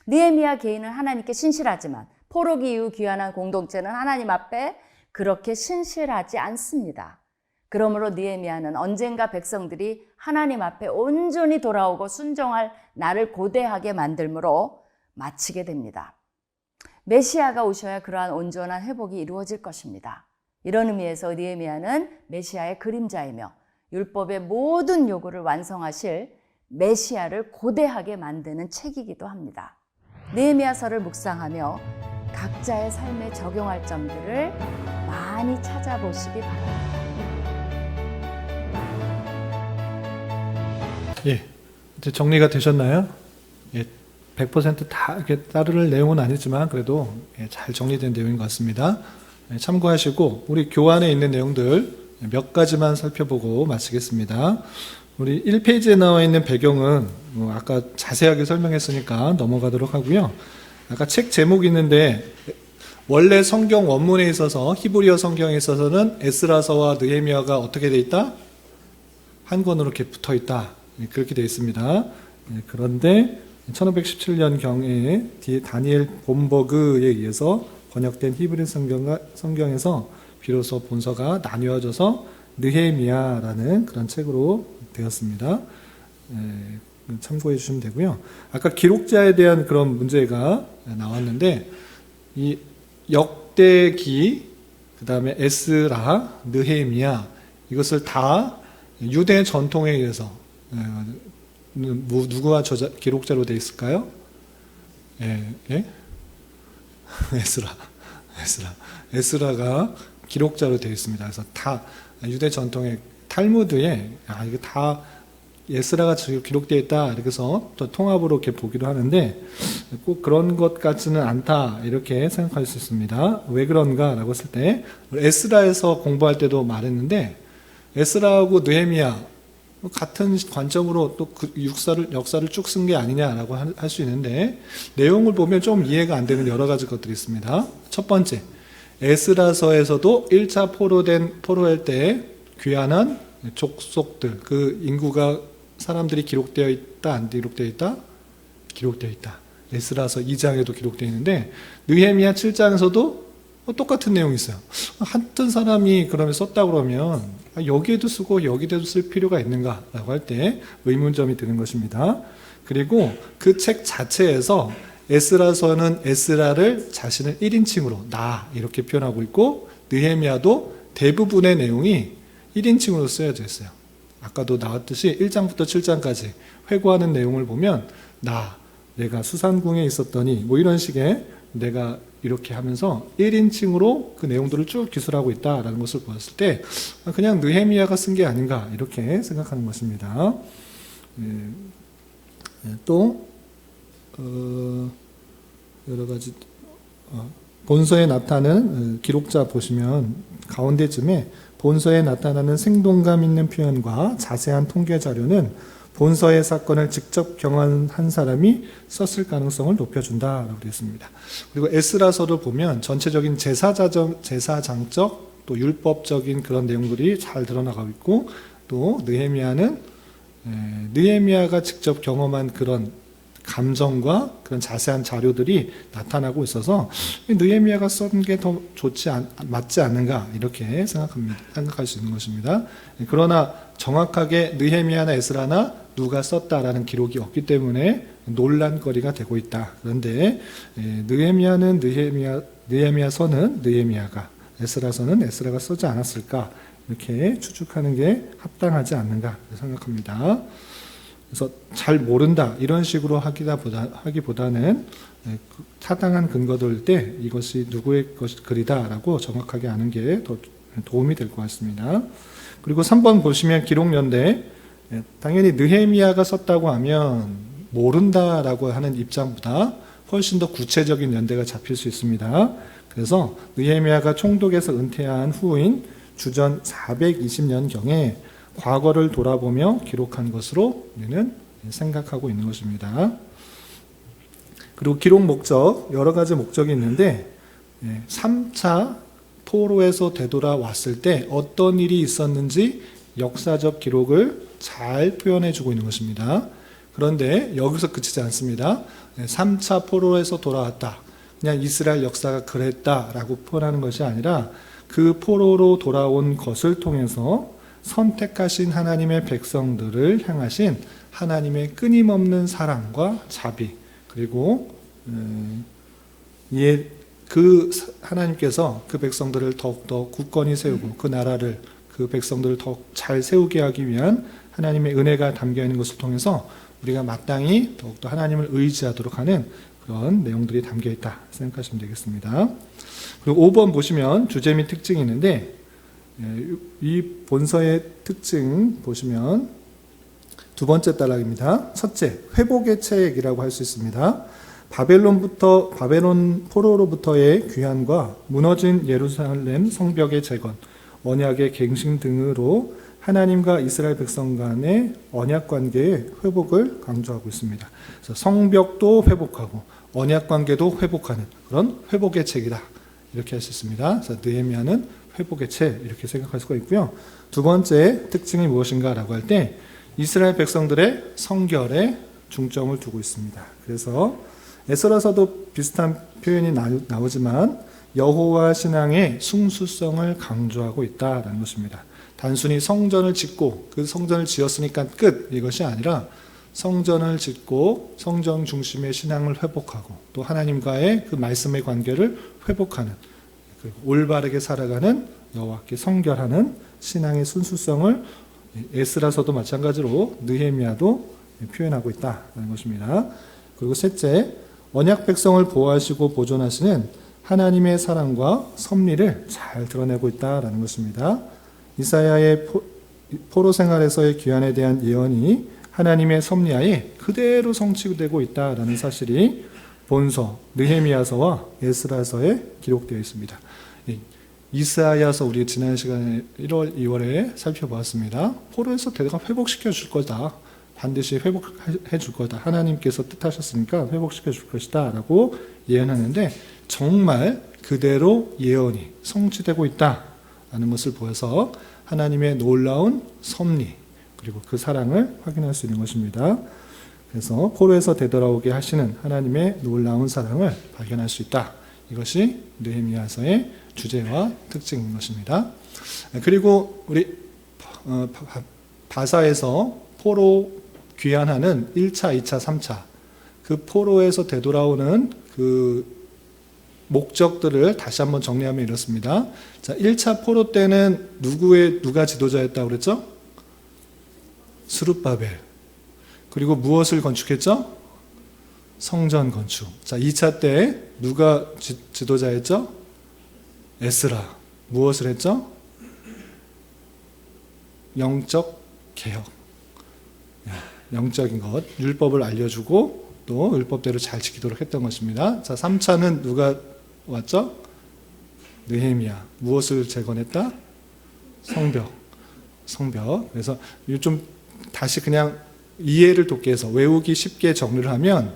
느헤미야 개인은 하나님께 신실하지만 포로기 이후 귀환한 공동체는 하나님 앞에 그렇게 신실하지 않습니다. 그러므로 느헤미야는 언젠가 백성들이 하나님 앞에 온전히 돌아오고 순종할 날을 고대하게 만들므로 마치게 됩니다. 메시아가 오셔야 그러한 온전한 회복이 이루어질 것입니다. 이런 의미에서 느헤미야는 메시아의 그림자이며 율법의 모든 요구를 완성하실 메시아를 고대하게 만드는 책이기도 합니다. 느헤미야서를 묵상하며 각자의 삶에 적용할 점들을 많이 찾아보시기 바랍니다. 예, 이제 정리가 되셨나요? 예, 100%다 이렇게 따를 내용은 아니지만 그래도 잘 정리된 내용인 것 같습니다. 참고하시고 우리 교환에 있는 내용들 몇 가지만 살펴보고 마치겠습니다. 우리 1페이지에 나와 있는 배경은 아까 자세하게 설명했으니까 넘어가도록 하고요. 아까 책 제목이 있는데 원래 성경 원문에 있어서 히브리어 성경에 있어서는 에스라서와 느헤미야가 어떻게 돼 있다? 한 권으로 이렇게 붙어 있다. 그렇게 되어 있습니다. 그런데 1517년경에 다니엘 본버그에 의해서 번역된 히브리 성경에서 비로소 본서가 나뉘어져서 느헤미야라는 그런 책으로 되었습니다. 참고해 주시면 되고요. 아까 기록자에 대한 그런 문제가 나왔는데 이 역대기, 그 다음에 에스라, 느헤미야 이것을 다 유대 전통에 의해서 누구와 기록자로 되어 있을까요? 예? 에스라가 기록자로 되어 있습니다. 그래서 다 유대 전통의 탈무드에 이게 다 에스라가 기록되어 있다 이렇게 해서 또 통합으로 이렇게 보기도 하는데 꼭 그런 것 같지는 않다 이렇게 생각할 수 있습니다. 왜 그런가라고 했을 때 에스라에서 공부할 때도 말했는데 에스라하고 느헤미야 같은 관점으로 또 그 역사를 쭉 쓴 게 아니냐라고 할 수 있는데 내용을 보면 좀 이해가 안 되는 여러 가지 것들이 있습니다. 첫 번째, 에스라서에서도 1차 포로할 때 귀환한 족속들, 그 인구가 사람들이 기록되어 있다, 안 기록되어 있다? 기록되어 있다. 에스라서 2장에도 기록되어 있는데 느헤미야 7장에서도 똑같은 내용이 있어요. 같은 사람이 그러면 썼다 그러면 여기에도 쓰고 여기에도 쓸 필요가 있는가라고 할 때 의문점이 드는 것입니다. 그리고 그 책 자체에서 에스라서는 에스라를 자신을 1인칭으로 나 이렇게 표현하고 있고 느헤미야도 대부분의 내용이 1인칭으로 쓰여져 있어요. 아까도 나왔듯이 1장부터 7장까지 회고하는 내용을 보면 내가 수산궁에 있었더니 뭐 이런 식의 내가 이렇게 하면서 1인칭으로 그 내용들을 쭉 기술하고 있다라는 것을 보았을 때 그냥 느헤미야가 쓴 게 아닌가 이렇게 생각하는 것입니다. 또 여러 가지 본서에 나타나는 기록자 보시면 가운데쯤에 본서에 나타나는 생동감 있는 표현과 자세한 통계 자료는 본서의 사건을 직접 경험한 사람이 썼을 가능성을 높여준다라고 되어 있습니다. 그리고 에스라서를 보면 전체적인 제사장적 또 율법적인 그런 내용들이 잘 드러나가고 있고 또 느헤미야가 직접 경험한 그런 감정과 그런 자세한 자료들이 나타나고 있어서 느헤미야가 쓴 게 더 맞지 않는가 이렇게 생각할 수 있는 것입니다. 그러나 정확하게 느헤미야나 에스라나 누가 썼다라는 기록이 없기 때문에 논란거리가 되고 있다. 그런데 느헤미야는 느헤미야서는 느헤미야가, 에스라서는 에스라가 쓰지 않았을까, 이렇게 추측하는 게 합당하지 않는가 생각합니다. 그래서 잘 모른다 이런 식으로 하기보다는 타당한 근거들 때 이것이 누구의 글이다라고 정확하게 아는 게 더 도움이 될 것 같습니다. 그리고 3번 보시면 기록연대, 당연히 느헤미야가 썼다고 하면 모른다라고 하는 입장보다 훨씬 더 구체적인 연대가 잡힐 수 있습니다. 그래서 느헤미야가 총독에서 은퇴한 후인 주전 420년경에 과거를 돌아보며 기록한 것으로 우리는 생각하고 있는 것입니다. 그리고 기록 목적, 여러 가지 목적이 있는데 3차 포로에서 되돌아왔을 때 어떤 일이 있었는지 역사적 기록을 잘 표현해주고 있는 것입니다. 그런데 여기서 그치지 않습니다. 3차 포로에서 돌아왔다, 그냥 이스라엘 역사가 그랬다라고 표현하는 것이 아니라 그 포로로 돌아온 것을 통해서 선택하신 하나님의 백성들을 향하신 하나님의 끊임없는 사랑과 자비, 그리고 그 하나님께서 그 백성들을 더욱더 굳건히 세우고 그 나라를, 그 백성들을 더욱 잘 세우게 하기 위한 하나님의 은혜가 담겨있는 것을 통해서 우리가 마땅히 더욱더 하나님을 의지하도록 하는 그런 내용들이 담겨있다 생각하시면 되겠습니다. 그리고 5번 보시면 주제 및 특징이 있는데, 이 본서의 특징 보시면 두 번째 단락입니다. 첫째, 회복의 책이라고 할 수 있습니다. 바벨론 포로로부터의 귀환과 무너진 예루살렘 성벽의 재건, 언약의 갱신 등으로 하나님과 이스라엘 백성 간의 언약 관계의 회복을 강조하고 있습니다. 그래서 성벽도 회복하고 언약 관계도 회복하는 그런 회복의 책이다, 이렇게 할 수 있습니다. 그래서 느헤미야는 회복의 책, 이렇게 생각할 수가 있고요. 두 번째 특징이 무엇인가라고 할 때 이스라엘 백성들의 성결에 중점을 두고 있습니다. 그래서 에스라서도 비슷한 표현이 나오지만 여호와 신앙의 숭수성을 강조하고 있다라는 것입니다. 단순히 성전을 짓고 그 성전을 지었으니까 끝, 이것이 아니라 성전을 짓고 성전 중심의 신앙을 회복하고 또 하나님과의 그 말씀의 관계를 회복하는, 그리고 올바르게 살아가는 여호와께 성결하는 신앙의 순수성을 에스라서도 마찬가지로 느헤미야도 표현하고 있다는 것입니다. 그리고 셋째, 언약 백성을 보호하시고 보존하시는 하나님의 사랑과 섭리를 잘 드러내고 있다는 것입니다. 이사야의 포로 생활에서의 귀환에 대한 예언이 하나님의 섭리하에 그대로 성취되고 있다는 사실이 본서, 느헤미야서와 에스라서에 기록되어 있습니다. 이사야서 우리 지난 시간에 1월, 2월에 살펴보았습니다. 포로에서 대가 회복시켜 줄 거다. 반드시 회복해 줄 거다. 하나님께서 뜻하셨으니까 회복시켜 줄 것이다 라고 예언하는데 정말 그대로 예언이 성취되고 있다라는 것을 보여서 하나님의 놀라운 섭리, 그리고 그 사랑을 확인할 수 있는 것입니다. 그래서 포로에서 되돌아오게 하시는 하나님의 놀라운 사랑을 발견할 수 있다. 이것이 느헤미야서의 주제와 특징인 것입니다. 그리고 우리 바사에서 포로 귀환하는 1차, 2차, 3차 그 포로에서 되돌아오는 그 목적들을 다시 한번 정리하면 이렇습니다. 자, 1차 포로 때는 누가 지도자였다고 그랬죠? 스룹바벨. 그리고 무엇을 건축했죠? 성전 건축. 자, 2차 때 누가 지도자였죠? 에스라. 무엇을 했죠? 영적 개혁. 영적인 것, 율법을 알려주고 또 율법대로 잘 지키도록 했던 것입니다. 자, 3차는 누가 왔죠? 느헤미야. 무엇을 재건했다? 성벽. 그래서 좀 다시 그냥 이해를 돕기 위해서 외우기 쉽게 정리를 하면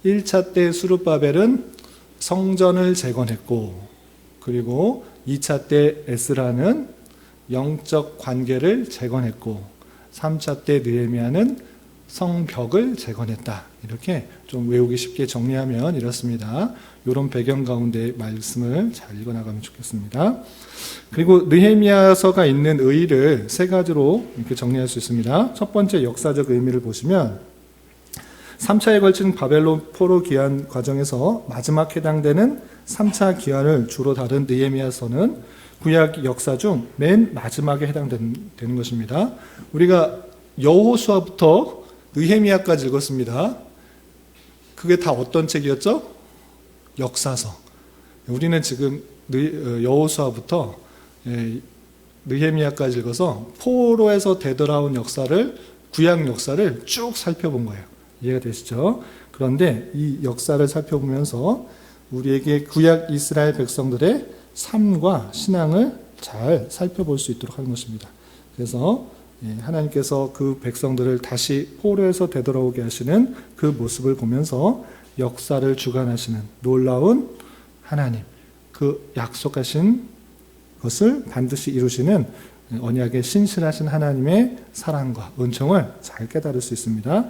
1차 때 스룹바벨은 성전을 재건했고, 그리고 2차 때 에스라는 영적 관계를 재건했고, 3차 때 느헤미야는 성벽을 재건했다. 이렇게 좀 외우기 쉽게 정리하면 이렇습니다. 이런 배경 가운데 말씀을 잘 읽어나가면 좋겠습니다. 그리고 느헤미야서가 있는 의의를 세 가지로 이렇게 정리할 수 있습니다. 첫 번째 역사적 의미를 보시면 3차에 걸친 바벨론 포로 귀환 과정에서 마지막 해당되는 3차 귀환을 주로 다룬 느헤미야서는 구약 역사 중 맨 마지막에 해당되는 것입니다. 우리가 여호수아부터 느헤미야까지 읽었습니다. 그게 다 어떤 책이었죠? 역사서. 우리는 지금 여호수아부터 느헤미야까지 읽어서 포로에서 되돌아온 역사를, 구약 역사를 쭉 살펴본 거예요. 이해가 되시죠? 그런데 이 역사를 살펴보면서 우리에게 구약 이스라엘 백성들의 삶과 신앙을 잘 살펴볼 수 있도록 하는 것입니다. 그래서 하나님께서 그 백성들을 다시 포로에서 되돌아오게 하시는 그 모습을 보면서 역사를 주관하시는 놀라운 하나님, 그 약속하신 것을 반드시 이루시는 언약에 신실하신 하나님의 사랑과 은총을 잘 깨달을 수 있습니다.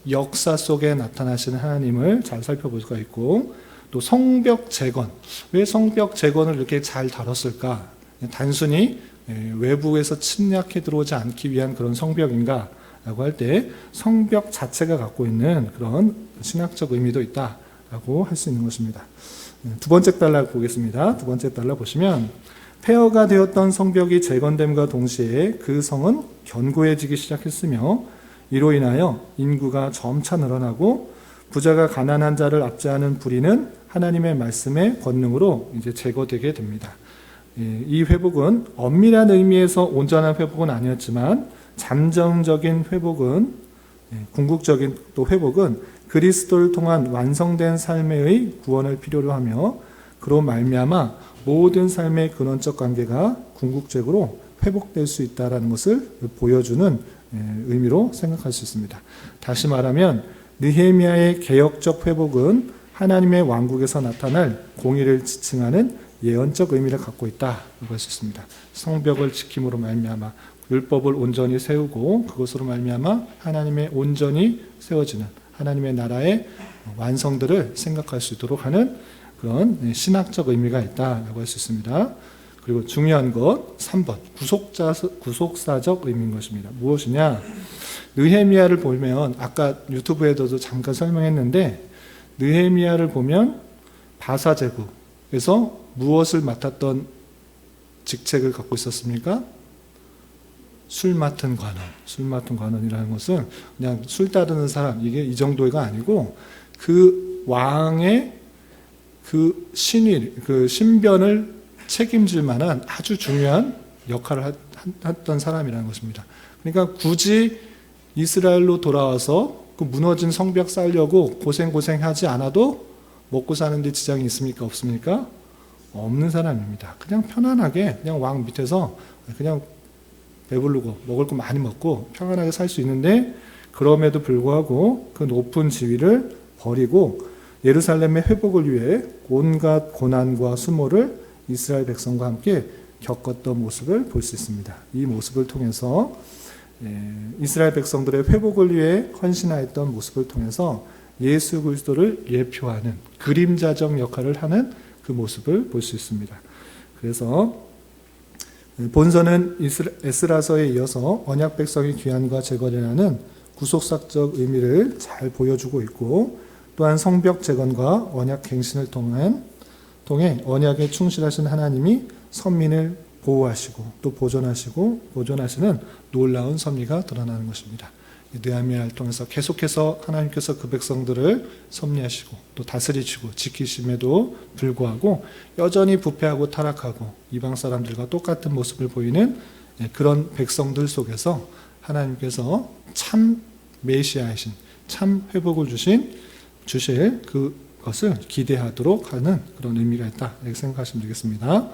역사 속에 나타나시는 하나님을 잘 살펴볼 수가 있고, 또 성벽 재건, 왜 성벽 재건을 이렇게 잘 다뤘을까? 단순히 외부에서 침략해 들어오지 않기 위한 그런 성벽인가? 라고 할 때 성벽 자체가 갖고 있는 그런 신학적 의미도 있다라고 할 수 있는 것입니다. 두 번째 달러 보겠습니다. 두 번째 달러 보시면 폐허가 되었던 성벽이 재건됨과 동시에 그 성은 견고해지기 시작했으며 이로 인하여 인구가 점차 늘어나고 부자가 가난한 자를 압제하는 불의는 하나님의 말씀의 권능으로 이제 제거되게 됩니다. 이 회복은 엄밀한 의미에서 온전한 회복은 아니었지만 잠정적인 회복은, 궁극적인 또 회복은 그리스도를 통한 완성된 삶의 구원을 필요로 하며 그로 말미암아 모든 삶의 근원적 관계가 궁극적으로 회복될 수 있다는 것을 보여주는 의미로 생각할 수 있습니다. 다시 말하면 느헤미야의 개혁적 회복은 하나님의 왕국에서 나타날 공의를 지칭하는 예언적 의미를 갖고 있다고 할 수 있습니다. 성벽을 지킴으로 말미암아 율법을 온전히 세우고 그것으로 말미암아 하나님의 온전히 세워지는 하나님의 나라의 완성들을 생각할 수 있도록 하는 그런 신학적 의미가 있다고 할 수 있습니다. 그리고 중요한 것 3번 구속사적 의미인 것입니다. 무엇이냐? 느헤미야를 보면 아까 유튜브에도 잠깐 설명했는데 느헤미야를 보면 바사 제국에서 무엇을 맡았던 직책을 갖고 있었습니까? 술 맡은 관원이라는 것은 그냥 술 따르는 사람, 이게 이 정도가 아니고 그 왕의 그 신위, 그 신변을 책임질 만한 아주 중요한 역할을 했던 사람이라는 것입니다. 그러니까 굳이 이스라엘로 돌아와서 그 무너진 성벽 쌓으려고 고생하지 않아도 먹고 사는데 지장이 있습니까? 없습니까? 없는 사람입니다. 그냥 편안하게 그냥 왕 밑에서 그냥 배부르고 먹을 거 많이 먹고 평안하게 살 수 있는데 그럼에도 불구하고 그 높은 지위를 버리고 예루살렘의 회복을 위해 온갖 고난과 수모를 이스라엘 백성과 함께 겪었던 모습을 볼 수 있습니다. 이 모습을 통해서 이스라엘 백성들의 회복을 위해 헌신하였던 모습을 통해서 예수 그리스도를 예표하는 그림자적 역할을 하는 그 모습을 볼 수 있습니다. 그래서 본서는 에스라서에 이어서 언약 백성의 귀환과 재건이라는 구속사적 의미를 잘 보여주고 있고 또한 성벽 재건과 언약 갱신을 통해 언약에 충실하신 하나님이 선민을 보호하시고 또 보존하시는 놀라운 섭리가 드러나는 것입니다. 느헤미야를 통해서 계속해서 하나님께서 그 백성들을 섭리하시고 또 다스리시고 지키심에도 불구하고 여전히 부패하고 타락하고 이방 사람들과 똑같은 모습을 보이는 그런 백성들 속에서 하나님께서 참 메시아이신 참 회복을 주실 그것을 기대하도록 하는 그런 의미가 있다 이렇게 생각하시면 되겠습니다.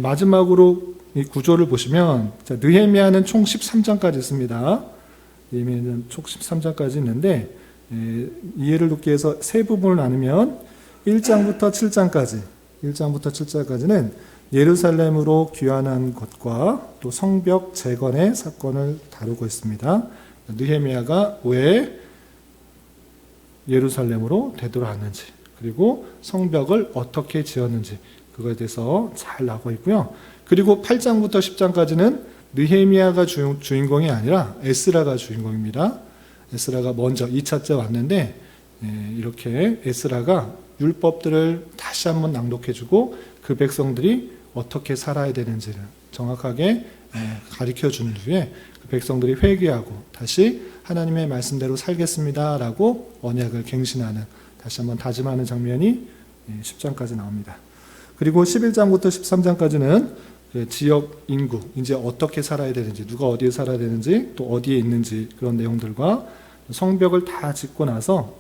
마지막으로 이 구조를 보시면 느헤미야는 총 13장까지 있습니다. 느헤미야는 총 13장까지 있는데 이해를 돕기 위해서 세 부분을 나누면 1장부터 7장까지는 예루살렘으로 귀환한 것과 또 성벽 재건의 사건을 다루고 있습니다. 느헤미야가 왜 예루살렘으로 되돌아왔는지, 그리고 성벽을 어떻게 지었는지 그거에 대해서 잘 나오고 있고요. 그리고 8장부터 10장까지는 느헤미야가 주인공이 아니라 에스라가 주인공입니다. 에스라가 먼저 2차째 왔는데 이렇게 에스라가 율법들을 다시 한번 낭독해주고 그 백성들이 어떻게 살아야 되는지를 정확하게 가르쳐준 후에 그 백성들이 회개하고 다시 하나님의 말씀대로 살겠습니다라고 언약을 갱신하는, 다시 한번 다짐하는 장면이 10장까지 나옵니다. 그리고 11장부터 13장까지는 지역 인구, 이제 어떻게 살아야 되는지, 누가 어디에 살아야 되는지, 또 어디에 있는지 그런 내용들과 성벽을 다 짓고 나서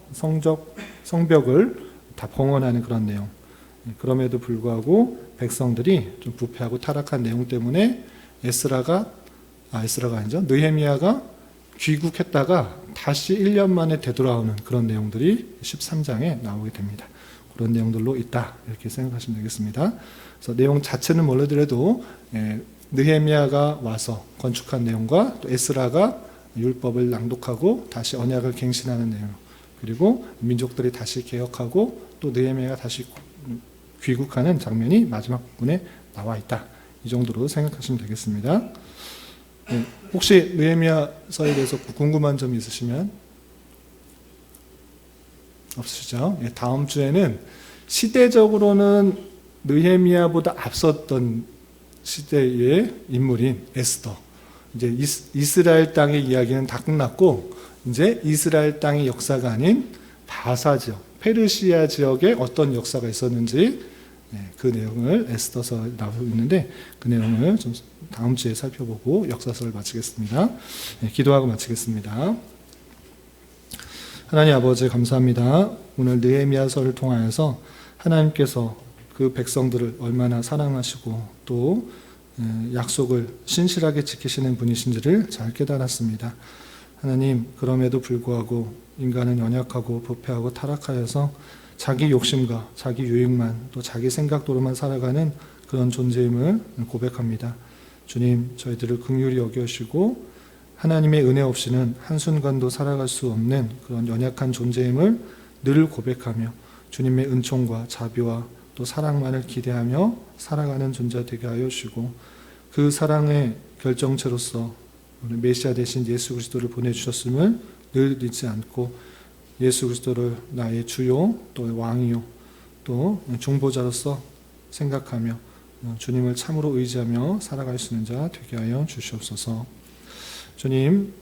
성벽을 다 봉헌하는 그런 내용. 그럼에도 불구하고 백성들이 좀 부패하고 타락한 내용 때문에 에스라가 아니죠. 느헤미야가 귀국했다가 다시 1년 만에 되돌아오는 그런 내용들이 13장에 나오게 됩니다. 그런 내용들로 있다, 이렇게 생각하시면 되겠습니다. 그래서 내용 자체는 몰라더라도 느헤미야가 와서 건축한 내용과 또 에스라가 율법을 낭독하고 다시 언약을 갱신하는 내용, 그리고 민족들이 다시 개혁하고 또 느헤미야가 다시 귀국하는 장면이 마지막 부분에 나와 있다, 이 정도로 생각하시면 되겠습니다. 혹시 느헤미야서에 대해서 궁금한 점이 있으시면? 없으시죠? 다음 주에는 시대적으로는 느헤미야보다 앞섰던 시대의 인물인 에스더, 이제 이스라엘 땅의 이야기는 다 끝났고 이제 이스라엘 땅의 역사가 아닌 바사 지역, 페르시아 지역에 어떤 역사가 있었는지 그 내용을 에스더서에 나오고 있는데 그 내용을 좀 다음 주에 살펴보고 역사서를 마치겠습니다. 기도하고 마치겠습니다. 하나님 아버지 감사합니다. 오늘 느헤미야서를 통하여서 하나님께서 그 백성들을 얼마나 사랑하시고 또 약속을 신실하게 지키시는 분이신지를 잘 깨달았습니다. 하나님, 그럼에도 불구하고 인간은 연약하고 부패하고 타락하여서 자기 욕심과 자기 유익만 또 자기 생각대로만 살아가는 그런 존재임을 고백합니다. 주님, 저희들을 긍휼히 여겨주시고 하나님의 은혜 없이는 한순간도 살아갈 수 없는 그런 연약한 존재임을 늘 고백하며 주님의 은총과 자비와 또 사랑만을 기대하며 살아가는 존재 되게 하여 주시고 그 사랑의 결정체로서 메시아 대신 예수 그리스도를 보내주셨음을 늘 잊지 않고 예수 그리스도를 나의 주요 또 왕이요 또 중보자로서 생각하며 주님을 참으로 의지하며 살아갈 수 있는 자 되게 하여 주시옵소서. 주님,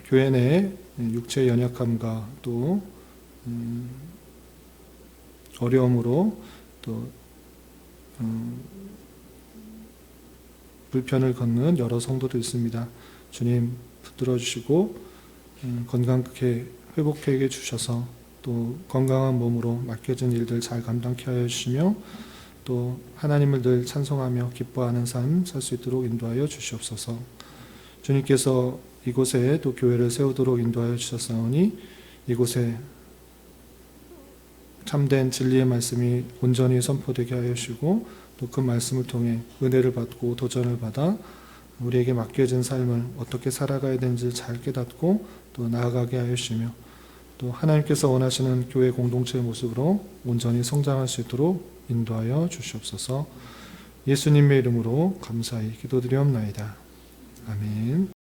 교회 내 육체의 연약함과 또 어려움으로 또 불편을 겪는 여러 성도도 있습니다. 주님 붙들어 주시고 건강하게 회복하게 주셔서 또 건강한 몸으로 맡겨진 일들 잘 감당케 하여 주시며 또 하나님을 늘 찬송하며 기뻐하는 삶 살 수 있도록 인도하여 주시옵소서. 주님께서 이곳에 또 교회를 세우도록 인도하여 주셨사오니 이곳에 참된 진리의 말씀이 온전히 선포되게 하여 주시고 또 그 말씀을 통해 은혜를 받고 도전을 받아 우리에게 맡겨진 삶을 어떻게 살아가야 되는지 잘 깨닫고 또 나아가게 하여 주시며 또 하나님께서 원하시는 교회 공동체의 모습으로 온전히 성장할 수 있도록 인도하여 주시옵소서. 예수님의 이름으로 감사히 기도드리옵나이다. 아멘.